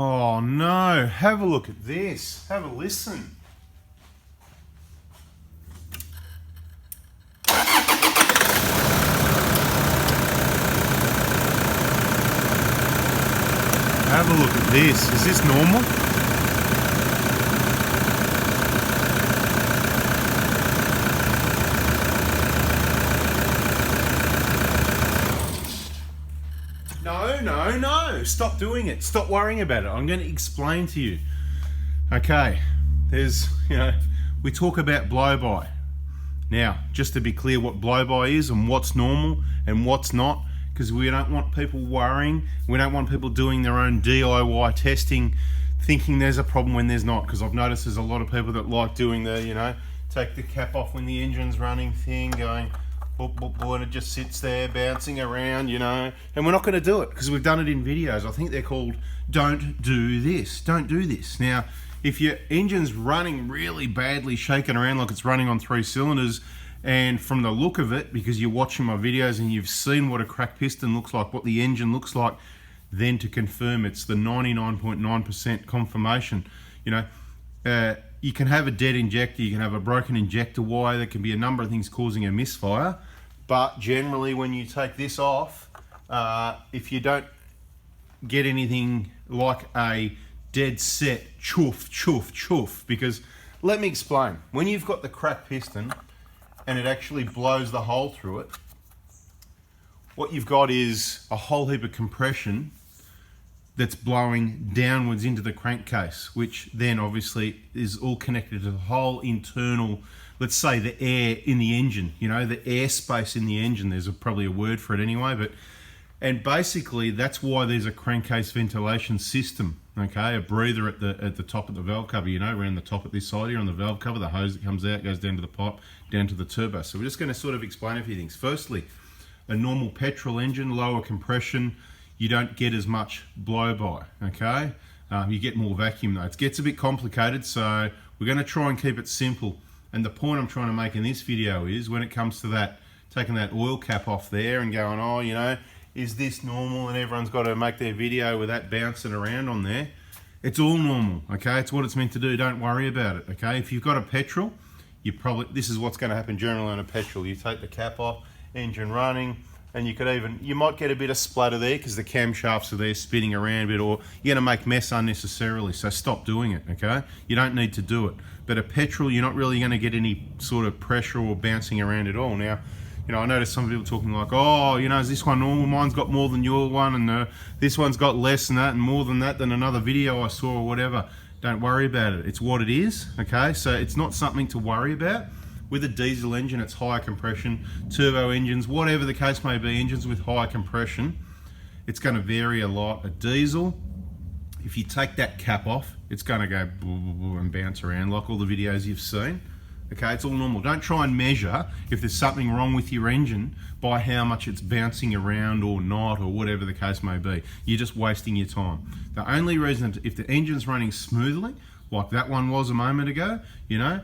Oh no, have a look at this. Have a listen. Have a look at this. Is this normal? No. Stop doing it. Stop worrying about it. I'm going to explain to you. Okay, we talk about blow-by. Now, just to be clear what blow-by is and what's normal and what's not, because we don't want people worrying. We don't want people doing their own DIY testing, thinking there's a problem when there's not, because I've noticed there's a lot of people that like doing the, take the cap off when the engine's running thing, going, and it just sits there bouncing around, and we're not going to do it because we've done it in videos. I think they're called Don't Do This. Don't do this. Now, if your engine's running really badly, shaking around like it's running on 3 cylinders, and from the look of it, because you're watching my videos and you've seen what a cracked piston looks like, what the engine looks like, then to confirm it's the 99.9% confirmation. You can have a dead injector, you can have a broken injector wire, there can be a number of things causing a misfire. But generally when you take this off, if you don't get anything like a dead set chuff, because let me explain. When you've got the cracked piston and it actually blows the hole through it, what you've got is a whole heap of compression that's blowing downwards into the crankcase, which then obviously is all connected to the whole internal, let's say the air in the engine, the air space in the engine. There's probably a word for it anyway, and basically that's why there's a crankcase ventilation system, okay? A breather at the top of the valve cover, around the top at this side here on the valve cover, the hose that comes out, goes down to the pipe, down to the turbo. So we're just going to sort of explain a few things. Firstly, a normal petrol engine, lower compression, you don't get as much blow-by, okay? You get more vacuum though. It gets a bit complicated, so we're going to try and keep it simple. And the point I'm trying to make in this video is when it comes to that, taking that oil cap off there and going, oh, is this normal? And everyone's got to make their video with that bouncing around on there. It's all normal, okay? It's what it's meant to do. Don't worry about it, okay? If you've got a petrol, this is what's going to happen generally on a petrol. You take the cap off, engine running, and you might get a bit of splatter there because the camshafts are there spinning around a bit, or you're going to make mess unnecessarily, so stop doing it, okay? You don't need to do it. But a petrol, you're not really going to get any sort of pressure or bouncing around at all. Now, I noticed some people talking like, oh, is this one normal? Mine's got more than your one, and this one's got less than that and more than that than another video I saw or whatever. Don't worry about it. It's what it is, okay? So it's not something to worry about. With a diesel engine, it's higher compression. Turbo engines, whatever the case may be, engines with higher compression, it's going to vary a lot. A diesel, if you take that cap off, it's going to go and bounce around like all the videos you've seen. Okay, it's all normal. Don't try and measure if there's something wrong with your engine by how much it's bouncing around or not, or whatever the case may be. You're just wasting your time. The only reason, if the engine's running smoothly, like that one was a moment ago, I'm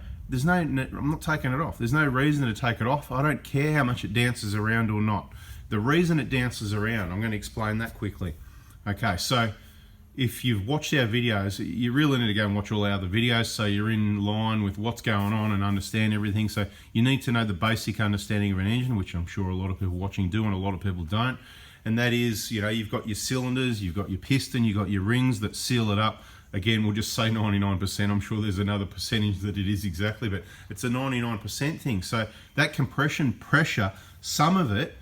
not taking it off. There's no reason to take it off. I don't care how much it dances around or not. The reason it dances around, I'm going to explain that quickly. Okay, so if you've watched our videos, you really need to go and watch all our other videos so you're in line with what's going on and understand everything. So you need to know the basic understanding of an engine, which I'm sure a lot of people watching do and a lot of people don't. And that is, you've got your cylinders, you've got your piston, you've got your rings that seal it up. Again, we'll just say 99%. I'm sure there's another percentage that it is exactly, but it's a 99% thing. So that compression pressure, some of it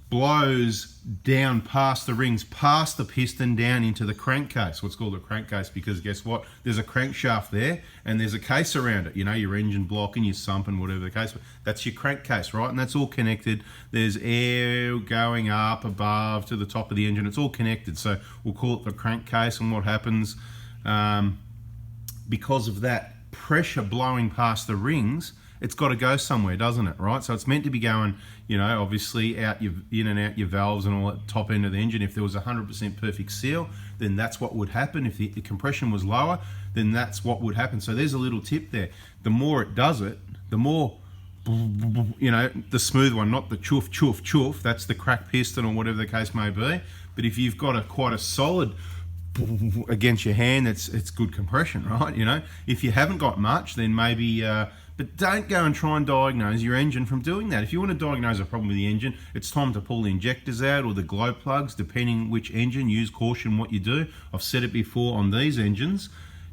blows down past the rings, past the piston, down into the crankcase, what's called a crankcase, because guess what? There's a crankshaft there and there's a case around it, your engine block and your sump and whatever the case. That's your crankcase, right? And that's all connected. There's air going up above to the top of the engine. It's all connected. So we'll call it the crankcase. And what happens because of that pressure blowing past the rings, it's got to go somewhere, doesn't it, right? So it's meant to be going, obviously out in and out your valves and all at the top end of the engine. If there was 100% perfect seal, then that's what would happen. If the compression was lower, then that's what would happen. So there's a little tip there. The more it does it, the more, the smooth one, not the chuff, that's the cracked piston or whatever the case may be. But if you've got quite a solid against your hand, it's good compression, right? You know, if you haven't got much, then maybe, but don't go and try and diagnose your engine from doing that. If you want to diagnose a problem with the engine, it's time to pull the injectors out or the glow plugs, depending which engine. Use caution what you do. I've said it before on these engines,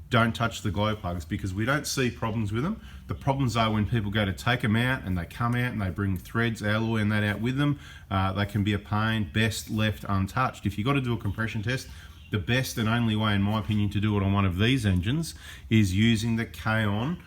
don't touch the glow plugs because we don't see problems with them. The problems are when people go to take them out and they come out and they bring threads, alloy and that out with them. They can be a pain. Best left untouched. If you've got to do a compression test, the best and only way, in my opinion, to do it on one of these engines is using the K-On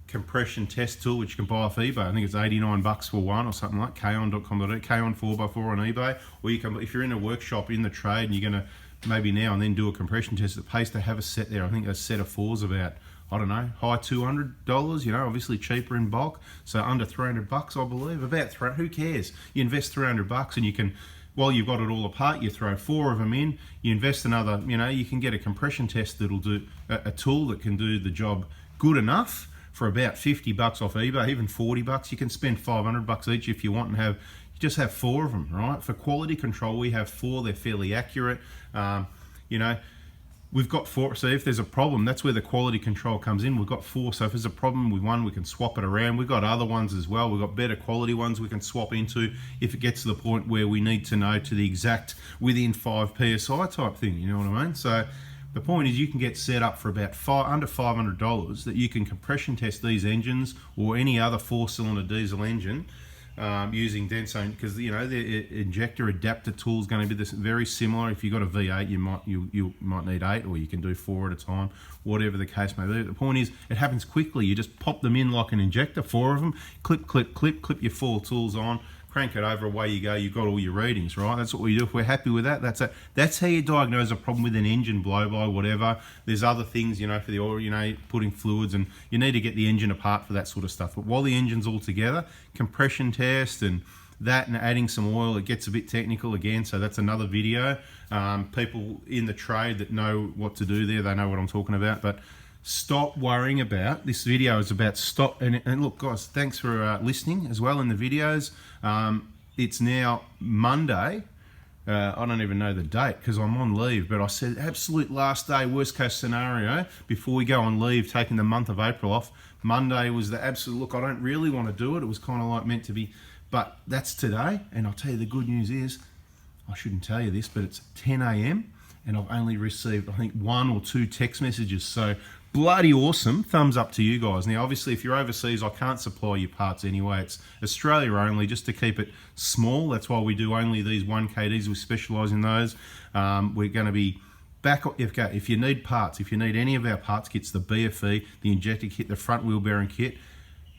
compression test tool, which you can buy off eBay. I think it's $89 for one or something like K-On.com.au, K-On 4x4 on eBay. Or you can, if you're in a workshop in the trade and you're going to maybe now and then do a compression test, it pays to have a set there. I think a set of fours about, I don't know, high $200, you know, obviously cheaper in bulk. So under $300, I believe. About who cares? You invest $300 and you can, while you've got it all apart, you throw 4 of them in, you invest another, you know, you can get a compression test that'll do, a tool that can do the job good enough for about $50 off eBay, even $40. You can spend $500 each if you want and have, you just have 4 of them, right? For quality control, we have 4, they're fairly accurate. You know, we've got 4, so if there's a problem, that's where the quality control comes in. We've got 4, so if there's a problem with one, we can swap it around. We've got other ones as well. We've got better quality ones we can swap into if it gets to the point where we need to know to the exact within 5 PSI type thing, you know what I mean? So the point is you can get set up for about under $500 that you can compression test these engines or any other 4-cylinder diesel engine using Denso, because you know the injector adapter tool is going to be this very similar. If you've got a V8, you might need 8, or you can do 4 at a time, whatever the case may be. The point is, it happens quickly. You just pop them in like an injector, 4 of them, clip, clip, clip, clip your 4 tools on, crank it over, away you go. You've got all your readings, right? That's what we do. If we're happy with that, that's it. That's how you diagnose a problem with an engine, blow-by, whatever. There's other things, you know, for the oil, you know, putting fluids, and you need to get the engine apart for that sort of stuff. But while the engine's all together, compression test and that and adding some oil, it gets a bit technical again, so that's another video. People in the trade that know what to do there, they know what I'm talking about. But stop worrying about, this video is about stop, and look guys, thanks for listening as well in the videos. It's now Monday. I don't even know the date because I'm on leave, but I said absolute last day, worst case scenario, before we go on leave, taking the month of April off. Monday was the absolute, look, I don't really want to do it. It was kind of like meant to be, but that's today. And I'll tell you the good news is, I shouldn't tell you this, but it's 10 a.m. and I've only received, I think, 1 or 2 text messages. So bloody awesome. Thumbs up to you guys. Now, obviously, if you're overseas, I can't supply you parts anyway. It's Australia only, just to keep it small. That's why we do only these 1KDs. We specialise in those. We're going to be back. If you need parts, if you need any of our parts kits, the BFE, the injector kit, the front wheel bearing kit,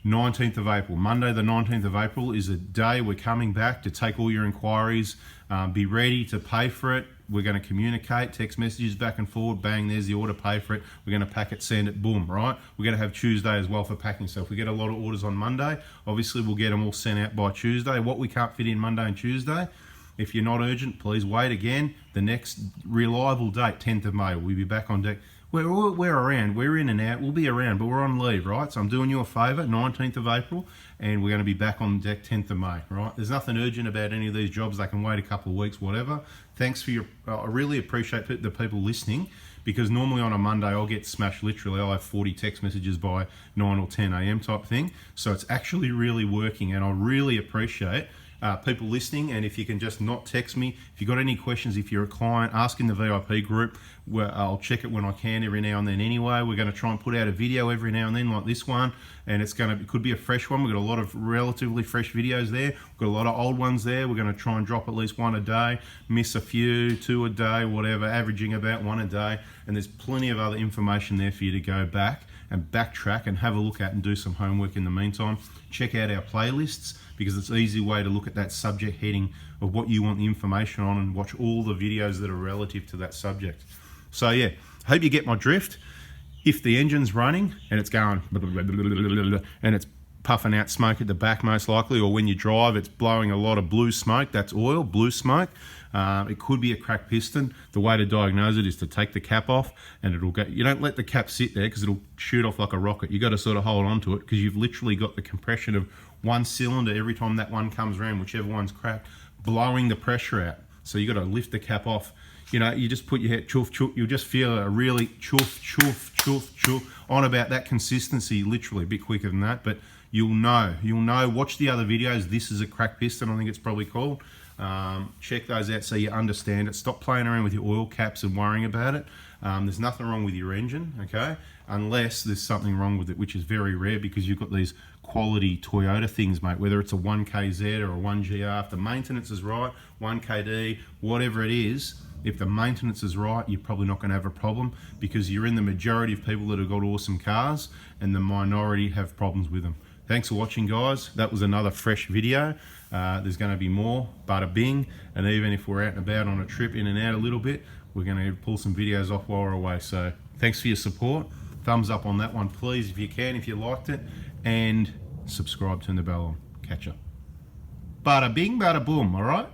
19th of April. Monday the 19th of April is a day we're coming back to take all your inquiries. Be ready to pay for it. We're going to communicate, text messages back and forward, bang, there's the order, pay for it. We're going to pack it, send it, boom, right? We're going to have Tuesday as well for packing. So if we get a lot of orders on Monday, obviously we'll get them all sent out by Tuesday. What we can't fit in Monday and Tuesday, if you're not urgent, please wait again. The next reliable date, 10th of May, we'll be back on deck. We're around, we're in and out, we'll be around, but we're on leave, right? So I'm doing you a favour, 19th of April, and we're going to be back on deck 10th of May, right? There's nothing urgent about any of these jobs. They can wait a couple of weeks, whatever. Thanks for your, I really appreciate the people listening, because normally on a Monday I'll get smashed literally. I'll have 40 text messages by 9 or 10 a.m. type thing. So it's actually really working, and I really appreciate people listening. And if you can just not text me, if you've got any questions, if you're a client, ask in the VIP group. Where I'll check it when I can every now and then anyway. We're going to try and put out a video every now and then like this one, and it could be a fresh one. We've got a lot of relatively fresh videos there. We've got a lot of old ones there. We're going to try and drop at least 1 a day, miss a few, 2 a day, whatever, averaging about 1 a day. And there's plenty of other information there for you to go back and backtrack and have a look at and do some homework in the meantime. Check out our playlists, because it's an easy way to look at that subject heading of what you want the information on, and watch all the videos that are relative to that subject. So yeah, hope you get my drift. If the engine's running and it's going and it's puffing out smoke at the back most likely, or when you drive it's blowing a lot of blue smoke, that's oil, blue smoke. It could be a cracked piston. The way to diagnose it is to take the cap off, and it'll go. You don't let the cap sit there because it'll shoot off like a rocket. You got to sort of hold on to it, because you've literally got the compression of one cylinder every time that one comes around, whichever one's cracked, blowing the pressure out. So you got to lift the cap off. you know, you just put your head choof choof, you'll just feel a really choof choof choof choof on about that consistency, literally a bit quicker than that, but you'll know, watch the other videos. This is a cracked piston, I think it's probably called. Check those out so you understand it. Stop playing around with your oil caps and worrying about it. There's nothing wrong with your engine, okay, unless there's something wrong with it, which is very rare because you've got these quality Toyota things, mate, whether it's a 1KZ or a 1GR. If the maintenance is right, 1KD, whatever it is, if the maintenance is right, you're probably not going to have a problem, because you're in the majority of people that have got awesome cars and the minority have problems with them. Thanks for watching, guys. That was another fresh video. There's going to be more, bada bing, and even if we're out and about on a trip, in and out a little bit, we're going to pull some videos off while we're away. So thanks for your support. Thumbs up on that one, please, if you can, if you liked it, and subscribe, turn the bell on. Catch ya. Bada bing, bada boom, all right?